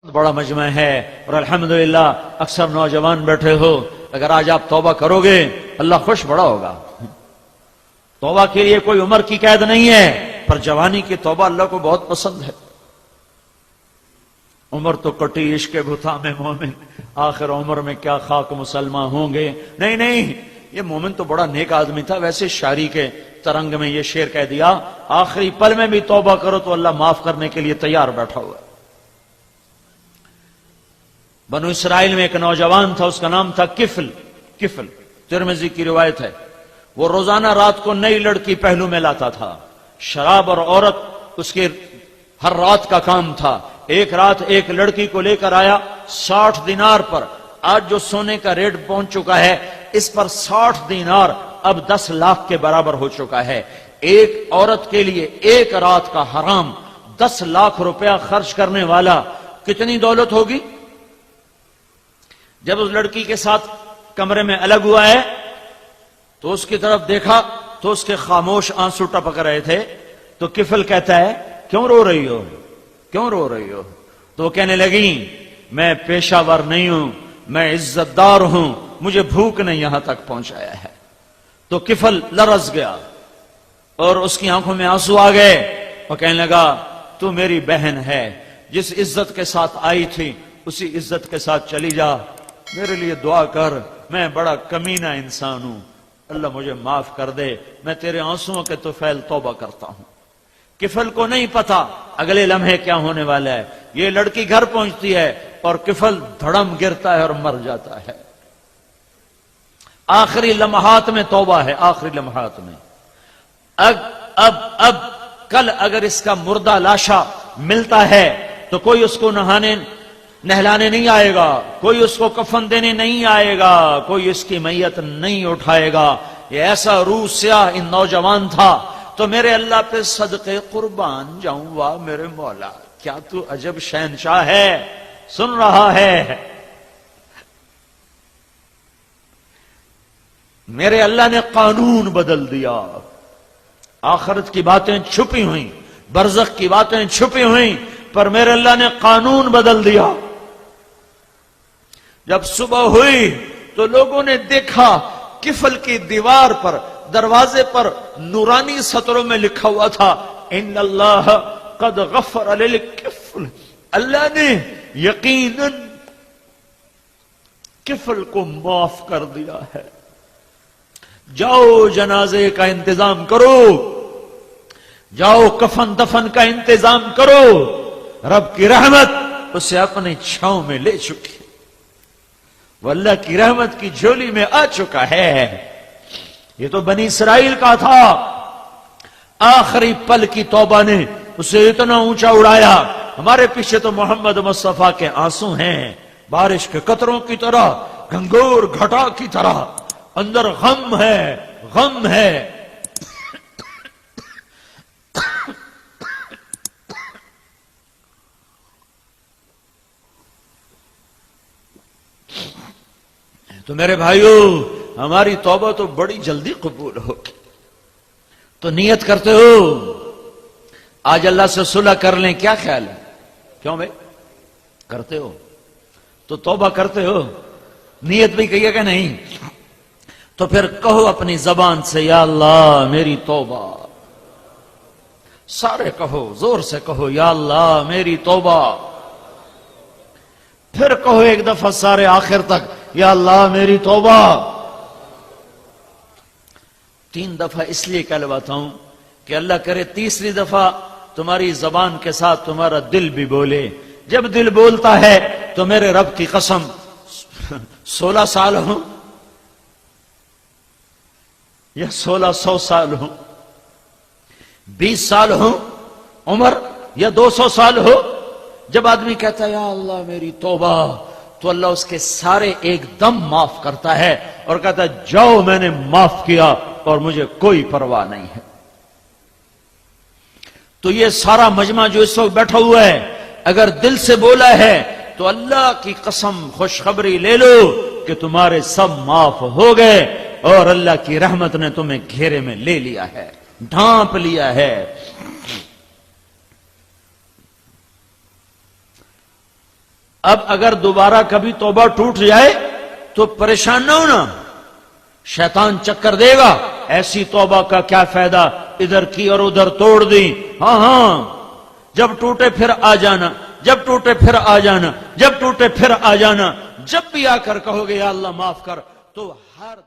بڑا مجمع ہے اور الحمدللہ اکثر نوجوان بیٹھے ہو، اگر آج آپ توبہ کرو گے اللہ خوش بڑا ہوگا۔ توبہ کے لیے کوئی عمر کی قید نہیں ہے، پر جوانی کی توبہ اللہ کو بہت پسند ہے۔ عمر تو کٹی عشق بھتا میں مومن، آخر عمر میں کیا خاک مسلمان ہوں گے۔ نہیں، یہ مومن تو بڑا نیک آدمی تھا، ویسے شاعری کے ترنگ میں یہ شعر کہہ دیا، آخری پل میں بھی توبہ کرو تو اللہ معاف کرنے کے لیے تیار بیٹھا ہوا ہے۔ بنو اسرائیل میں ایک نوجوان تھا، اس کا نام تھا کفل، ترمذی کی روایت ہے۔ وہ روزانہ رات کو نئی لڑکی پہلو میں لاتا تھا، شراب اور عورت اس کے ہر رات کا کام تھا۔ ایک رات ایک لڑکی کو لے کر آیا 60 دینار پر، آج جو سونے کا ریٹ پہنچ چکا ہے اس پر 60 دینار اب 10 لاکھ کے برابر ہو چکا ہے۔ ایک عورت کے لیے ایک رات کا حرام 10 لاکھ روپیہ خرچ کرنے والا کتنی دولت ہوگی؟ جب اس لڑکی کے ساتھ کمرے میں الگ ہوا ہے تو اس کی طرف دیکھا تو اس کے خاموش آنسو ٹپک رہے تھے۔ تو کفل کہتا ہے کیوں رو رہی ہو؟ تو وہ کہنے لگی میں پیشہ ور نہیں ہوں، میں عزت دار ہوں، مجھے بھوک نے یہاں تک پہنچایا ہے۔ تو کفل لرز گیا اور اس کی آنکھوں میں آنسو آ گئے اور کہنے لگا تو میری بہن ہے، جس عزت کے ساتھ آئی تھی اسی عزت کے ساتھ چلی جا، میرے لیے دعا کر، میں بڑا کمینہ انسان ہوں، اللہ مجھے معاف کر دے، میں تیرے آنسوؤں کے طفیل توبہ کرتا ہوں۔ کفل کو نہیں پتا اگلے لمحے کیا ہونے والا ہے۔ یہ لڑکی گھر پہنچتی ہے اور کفل دھڑم گرتا ہے اور مر جاتا ہے۔ آخری لمحات میں توبہ ہے، آخری لمحات میں۔ اب کل اگر اس کا مردہ لاشا ملتا ہے تو کوئی اس کو نہلانے نہیں آئے گا، کوئی اس کو کفن دینے نہیں آئے گا، کوئی اس کی میت نہیں اٹھائے گا۔ یہ ایسا روح سیاہ ان نوجوان تھا۔ تو میرے اللہ پہ صدقے قربان جاؤں، واہ میرے مولا کیا تو عجب شہنشاہ ہے، سن رہا ہے؟ میرے اللہ نے قانون بدل دیا۔ آخرت کی باتیں چھپی ہوئیں، برزخ کی باتیں چھپی ہوئیں، پر میرے اللہ نے قانون بدل دیا۔ جب صبح ہوئی تو لوگوں نے دیکھا کفل کی دیوار پر، دروازے پر نورانی سطروں میں لکھا ہوا تھا ان اللہ قد غفر للکفل، اللہ نے یقیناً کفل کو معاف کر دیا ہے۔ جاؤ جنازے کا انتظام کرو، جاؤ کفن دفن کا انتظام کرو، رب کی رحمت اسے اپنی چھاؤں میں لے چکی، وہ اللہ کی رحمت کی جھولی میں آ چکا ہے۔ یہ تو بنی اسرائیل کا تھا، آخری پل کی توبہ نے اسے اتنا اونچا اڑایا۔ ہمارے پیچھے تو محمد مصطفیٰ کے آنسو ہیں، بارش کے قطروں کی طرح، گھنگور گھٹا کی طرح، اندر غم ہے۔ تو میرے بھائیو، ہماری توبہ تو بڑی جلدی قبول ہوگی۔ تو نیت کرتے ہو آج اللہ سے صلح کر لیں، کیا خیال ہے؟ کیوں بھائی کرتے ہو تو توبہ کرتے ہو، نیت بھی کہیے کہ نہیں؟ تو پھر کہو اپنی زبان سے یا اللہ میری توبہ، سارے کہو، زور سے کہو یا اللہ میری توبہ، پھر کہو ایک دفعہ سارے آخر تک یا اللہ میری توبہ۔ 3 دفعہ اس لیے کہلواتا ہوں کہ اللہ کرے تیسری دفعہ تمہاری زبان کے ساتھ تمہارا دل بھی بولے۔ جب دل بولتا ہے تو میرے رب کی قسم 16 سال ہوں یا 1600 سال ہوں، 20 سال ہوں عمر یا 200 سال ہو، جب آدمی کہتا ہے یا اللہ میری توبہ تو اللہ اس کے سارے ایک دم معاف کرتا ہے اور کہتا ہے جاؤ میں نے معاف کیا اور مجھے کوئی پرواہ نہیں ہے۔ تو یہ سارا مجمع جو اس وقت بیٹھا ہوا ہے اگر دل سے بولا ہے تو اللہ کی قسم خوشخبری لے لو کہ تمہارے سب معاف ہو گئے اور اللہ کی رحمت نے تمہیں گھیرے میں لے لیا ہے، ڈھانپ لیا ہے۔ اب اگر دوبارہ کبھی توبہ ٹوٹ جائے تو پریشان نہ ہونا، شیطان چکر دے گا، ایسی توبہ کا کیا فائدہ، ادھر کی اور ادھر توڑ دی، ہاں جب ٹوٹے پھر آ جانا، جب ٹوٹے پھر آ جانا، جب ٹوٹے پھر آ جانا، جب بھی آ کر کہو گے یا اللہ معاف کر تو ہر